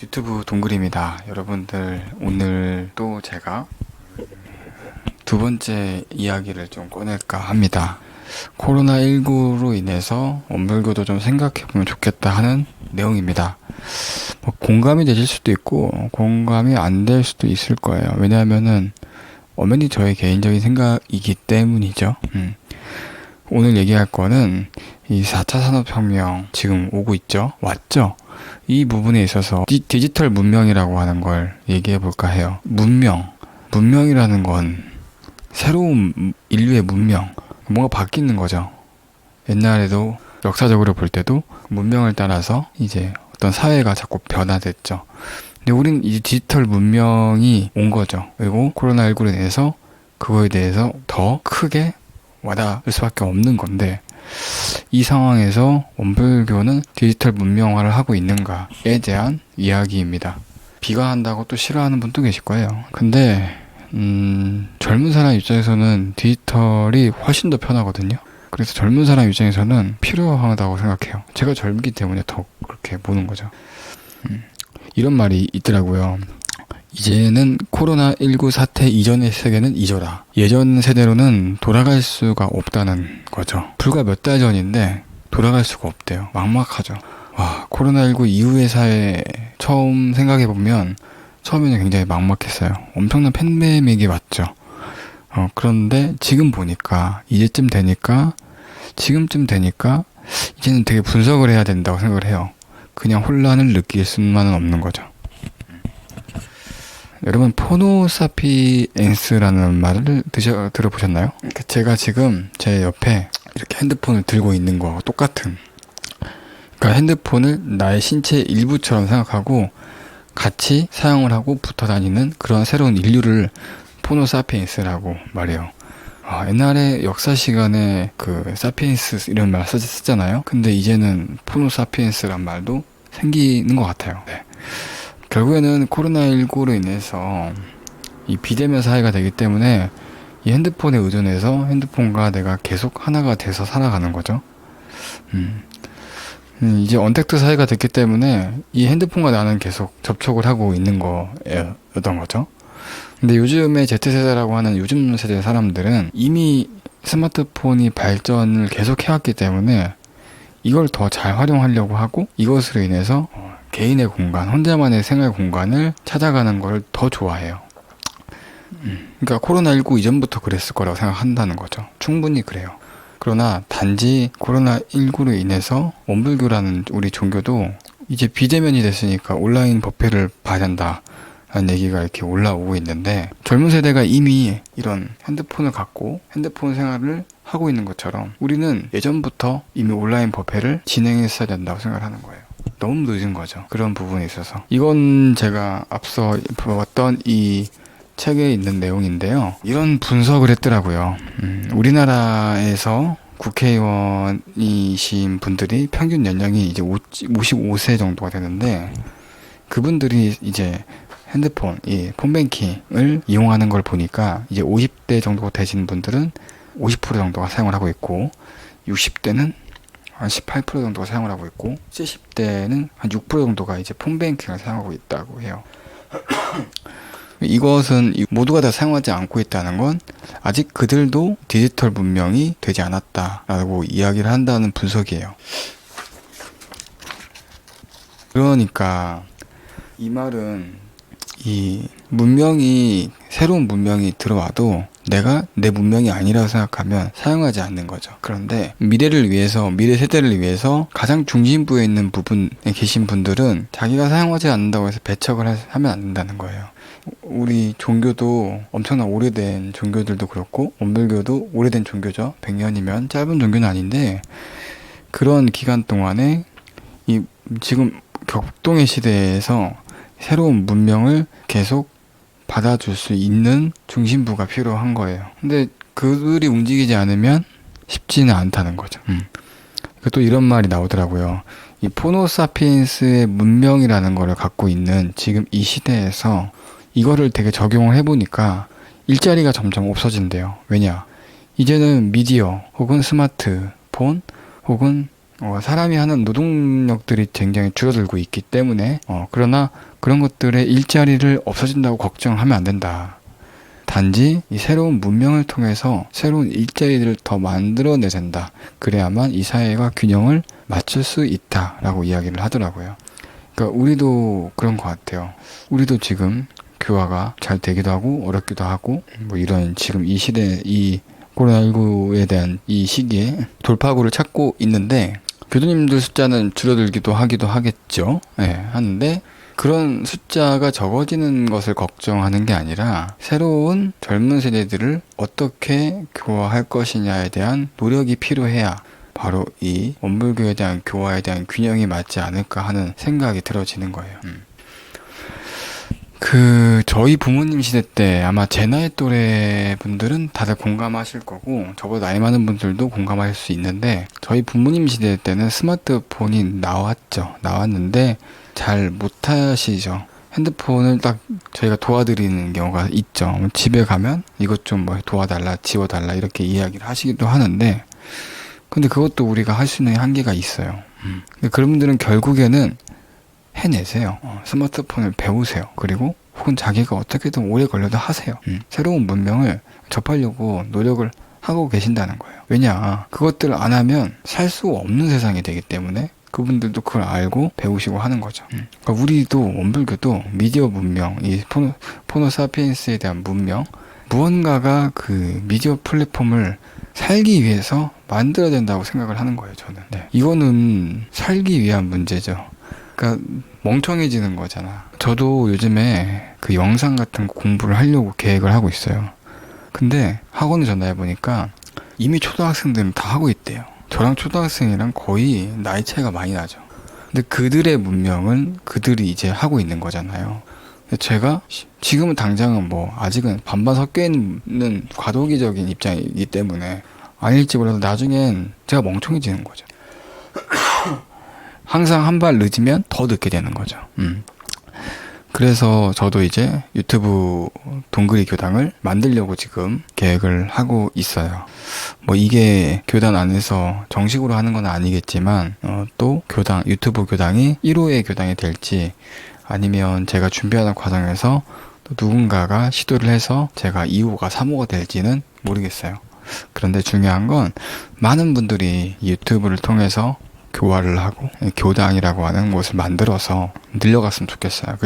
유튜브 동글입니다. 여러분들, 오늘 또 제가 두 번째 이야기를 좀 꺼낼까 합니다. 코로나19로 인해서 원불교도 좀 생각해보면 좋겠다 하는 내용입니다. 공감이 되실 수도 있고 공감이 안 될 수도 있을 거예요. 왜냐하면은 엄연히 저의 개인적인 생각이기 때문이죠. 오늘 얘기할 거는 이 4차 산업혁명 지금 오고 있죠? 왔죠? 이 부분에 있어서 디지털 문명이라고 하는 걸 얘기해 볼까 해요. 문명이라는 건 새로운 인류의 문명, 뭔가 바뀌는 거죠. 옛날에도 역사적으로 볼 때도 문명을 따라서 이제 어떤 사회가 자꾸 변화됐죠. 근데 우린 이제 디지털 문명이 온 거죠. 그리고 코로나19로 인해서 그거에 대해서 더 크게 와닿을 수밖에 없는 건데, 이 상황에서 원불교는 디지털 문명화를 하고 있는가에 대한 이야기입니다. 비관한다고 또 싫어하는 분도 계실 거예요. 근데 젊은 사람 입장에서는 디지털이 훨씬 더 편하거든요. 그래서 젊은 사람 입장에서는 필요하다고 생각해요. 제가 젊기 때문에 더 그렇게 보는 거죠. 이런 말이 있더라고요. 이제는 코로나19 사태 이전의 세계는 잊어라. 예전 세대로는 돌아갈 수가 없다는 거죠. 불과 몇 달 전인데 돌아갈 수가 없대요. 막막하죠. 와, 코로나19 이후의 사회 처음 생각해보면 처음에는 굉장히 막막했어요. 엄청난 팬데믹이 왔죠. 그런데 지금 보니까 지금쯤 되니까 이제는 되게 분석을 해야 된다고 생각을 해요. 그냥 혼란을 느낄 수만은 없는 거죠. 여러분, 포노사피엔스라는 말을 들어보셨나요? 제가 지금 제 옆에 이렇게 핸드폰을 들고 있는 거하고 똑같은, 그러니까 핸드폰을 나의 신체 일부처럼 생각하고 같이 사용을 하고 붙어 다니는 그런 새로운 인류를 포노사피엔스라고 말해요. 옛날에 역사 시간에 그 사피엔스 이런 말 쓰잖아요. 근데 이제는 포노사피엔스란 말도 생기는 것 같아요. 네. 결국에는 코로나19로 인해서 이 비대면 사회가 되기 때문에 이 핸드폰에 의존해서 핸드폰과 내가 계속 하나가 돼서 살아가는 거죠. 이제 언택트 사회가 됐기 때문에 이 핸드폰과 나는 계속 접촉을 하고 있는 거였던 거죠. 근데 요즘에 Z세대라고 하는 요즘 세대 사람들은 이미 스마트폰이 발전을 계속 해왔기 때문에 이걸 더 잘 활용하려고 하고, 이것으로 인해서 개인의 공간, 혼자만의 생활 공간을 찾아가는 걸 더 좋아해요. 그러니까 코로나19 이전부터 그랬을 거라고 생각한다는 거죠. 충분히 그래요. 그러나 단지 코로나19로 인해서 원불교라는 우리 종교도 이제 비대면이 됐으니까 온라인 법회를 봐야 한다 라는 얘기가 이렇게 올라오고 있는데, 젊은 세대가 이미 이런 핸드폰을 갖고 핸드폰 생활을 하고 있는 것처럼 우리는 예전부터 이미 온라인 법회를 진행했어야 된다고 생각하는 거예요. 너무 늦은 거죠. 그런 부분에 있어서. 이건 제가 앞서 보았던 이 책에 있는 내용인데요. 이런 분석을 했더라고요. 우리나라에서 국회의원이신 분들이 평균 연령이 이제 55세 정도가 되는데, 그분들이 이제 핸드폰, 이 폰뱅킹을 이용하는 걸 보니까 이제 50대 정도 되신 분들은 50% 정도가 사용을 하고 있고, 60대는 한 18% 정도가 사용을 하고 있고, 70대는 한 6% 정도가 이제 폰뱅킹을 사용하고 있다고 해요. 이것은 모두가 다 사용하지 않고 있다는 건 아직 그들도 디지털 문명이 되지 않았다라고 이야기를 한다는 분석이에요. 그러니까 이 말은 이 새로운 문명이 들어와도 내가 내 문명이 아니라고 생각하면 사용하지 않는 거죠. 그런데 미래 세대를 위해서 가장 중심부에 있는 부분에 계신 분들은 자기가 사용하지 않는다고 해서 배척을 하면 안 된다는 거예요. 우리 종교도 엄청난 오래된 종교들도 그렇고, 원불교도 오래된 종교죠. 100년이면 짧은 종교는 아닌데, 그런 기간 동안에 지금 격동의 시대에서 새로운 문명을 계속 받아줄 수 있는 중심부가 필요한 거예요. 근데 그들이 움직이지 않으면 쉽지는 않다는 거죠. 또 이런 말이 나오더라고요. 이 포노사피엔스의 문명이라는 거를 갖고 있는 지금 이 시대에서 이거를 되게 적용을 해보니까 일자리가 점점 없어진대요. 왜냐? 이제는 미디어 혹은 스마트폰 혹은 사람이 하는 노동력들이 굉장히 줄어들고 있기 때문에, 그러나 그런 것들의 일자리를 없어진다고 걱정하면 안 된다. 단지 이 새로운 문명을 통해서 새로운 일자리들을 더 만들어내야 된다. 그래야만 이 사회가 균형을 맞출 수 있다라고 이야기를 하더라고요. 그러니까 우리도 그런 것 같아요. 우리도 지금 교화가 잘 되기도 하고 어렵기도 하고 뭐 이런 지금 이 시대 이 코로나19에 대한 이 시기에 돌파구를 찾고 있는데 교도님들 숫자는 줄어들기도 하기도 하겠죠. 네, 하는데 그런 숫자가 적어지는 것을 걱정하는 게 아니라 새로운 젊은 세대들을 어떻게 교화할 것이냐에 대한 노력이 필요해야 바로 이 원불교에 대한 교화에 대한 균형이 맞지 않을까 하는 생각이 들어지는 거예요. 저희 부모님 시대 때 아마 제 나이 또래 분들은 다들 공감하실 거고 저보다 나이 많은 분들도 공감하실 수 있는데 저희 부모님 시대 때는 스마트폰이 나왔는데 잘 못하시죠. 핸드폰을 딱 저희가 도와드리는 경우가 있죠. 집에 가면 이것 좀 뭐 도와달라, 지워달라 이렇게 이야기를 하시기도 하는데 근데 그것도 우리가 할 수 있는 한계가 있어요. 근데 그런 분들은 결국에는 해내세요. 스마트폰을 배우세요. 그리고 혹은 자기가 어떻게든 오래 걸려도 하세요. 새로운 문명을 접하려고 노력을 하고 계신다는 거예요. 왜냐, 그것들을 안 하면 살 수 없는 세상이 되기 때문에 그분들도 그걸 알고 배우시고 하는 거죠. 그러니까 우리도 원불교도 미디어 문명, 이 포노사피엔스에 대한 문명, 무언가가 그 미디어 플랫폼을 살기 위해서 만들어야 된다고 생각을 하는 거예요, 저는. 네. 이거는 살기 위한 문제죠. 그러니까 멍청해지는 거잖아. 저도 요즘에 그 영상 같은 거 공부를 하려고 계획을 하고 있어요. 근데 학원에 전화해보니까 이미 초등학생들은 다 하고 있대요. 저랑 초등학생이랑 거의 나이 차이가 많이 나죠. 근데 그들의 문명은 그들이 이제 하고 있는 거잖아요. 근데 제가 지금은 당장은 뭐 아직은 반반 섞여 있는 과도기적인 입장이기 때문에 아닐지 몰라도 나중엔 제가 멍청해지는 거죠. 항상 한 발 늦으면 더 늦게 되는 거죠. 그래서 저도 이제 유튜브 동그리 교당을 만들려고 지금 계획을 하고 있어요. 뭐 이게 교단 안에서 정식으로 하는 건 아니겠지만 또 유튜브 교당이 1호의 교당이 될지 아니면 제가 준비하는 과정에서 또 누군가가 시도를 해서 제가 2호가 3호가 될지는 모르겠어요. 그런데 중요한 건 많은 분들이 유튜브를 통해서 교화를 하고 교당이라고 하는 곳을 만들어서 늘려갔으면 좋겠어요.